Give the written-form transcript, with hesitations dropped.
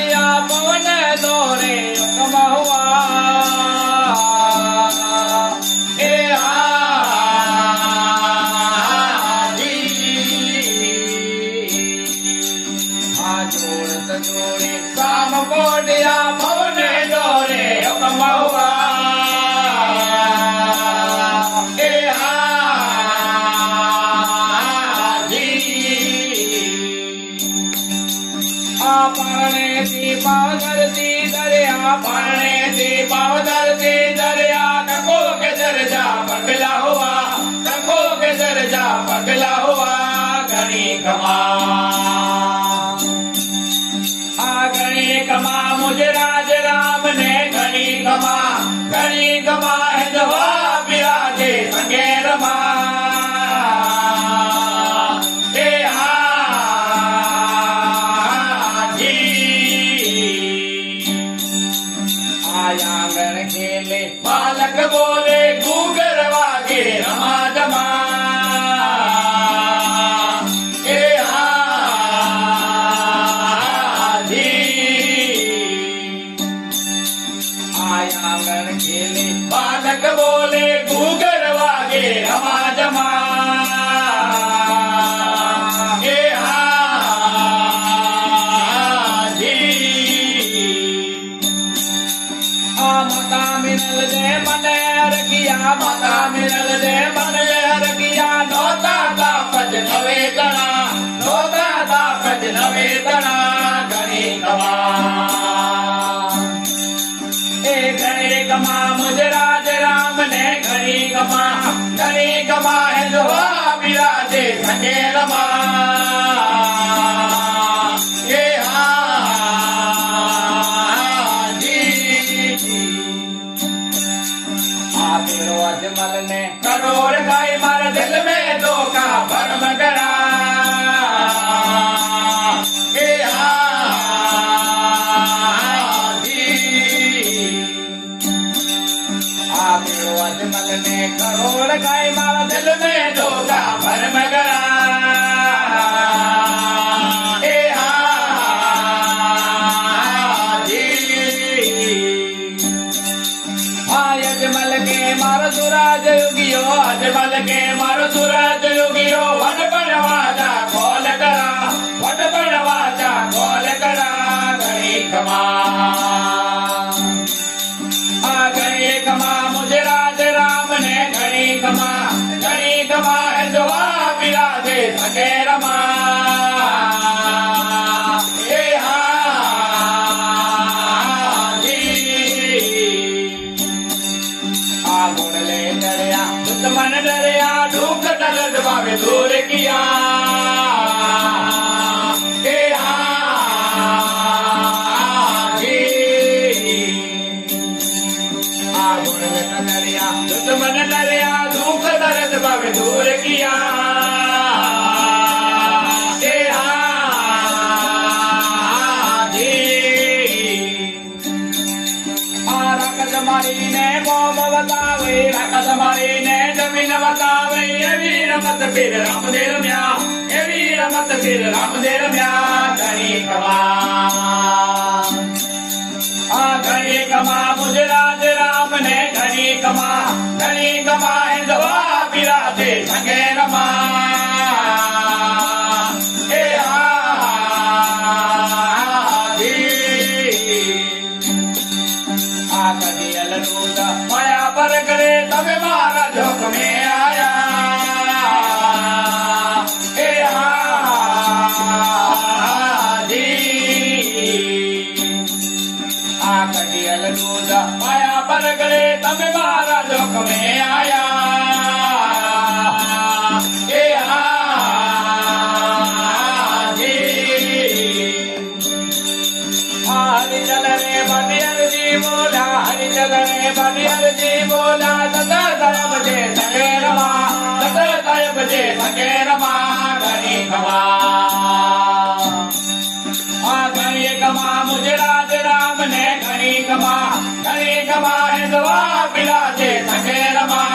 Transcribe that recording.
मोडिया पवन दोरे कमहुआ हे जोड़त जोड़े शाम मोडिया पवन दोरे कमहुआ पारणे थी पाव धरती दरिया पारणे थी पाव धरती दरिया टको के दर्जा पगला हुआ टको के दर्जा पगला हुआ घनी कमा घनी कमा मुझे राज राम ने घनी कमा है जवाब विराजे संगे रमा आंगन खेले बालक बोले घूगर वागे रमा जमा आंगन खेले बालक बोले घूगर वागे रमा जमा माता मिलल दे मने अरगिया माता मिलल दे मने अरगिया नोता दा पज नवे गणा नोता दा पज नवे गणा घनी कमा घनी कमा मुझे राज राम ने घनी कमा है जो विराजे संगे रमा अजमल ने करोड़ गाय मार दिल में धोखा भरम करा अजमल ने करोड़ गाय मार दिल में धोखा भरम करा अजमल के मारो सूरज युगियो अजमल के मारो सूरज युगियो वन बनवाजा खोल करा वन बनवाजा खोल करा घनी कमा मुझे राज राम ने घनी कमा है जवाब विराजे संगे रमा मन डरिया ढूक डलद बाबे दूर किया मन डरिया ढूक डलद बाबे दूर किया मारी ने मोम बतावे रकत मारी ने जमीन बतावे ये वीर मत फिर राम देर म्या ये वीर मत फिर राम देर म्या घनी कमा मुझे राज राम ने घनी कमा है जवाब विराजे संगे रमा माया पर करे तब मारा झोंक में आया माया पर करे तब मारा झोंक में आया हरि चल रे बनियर जी बोला हरि चल रे बनियर जी बोला सदा साहेब जे संगे रमा सदा साहेब जे संगे रमा घनी कमा मुझे राज राम ने घनी कमा है जवाब विराजे संगे रमा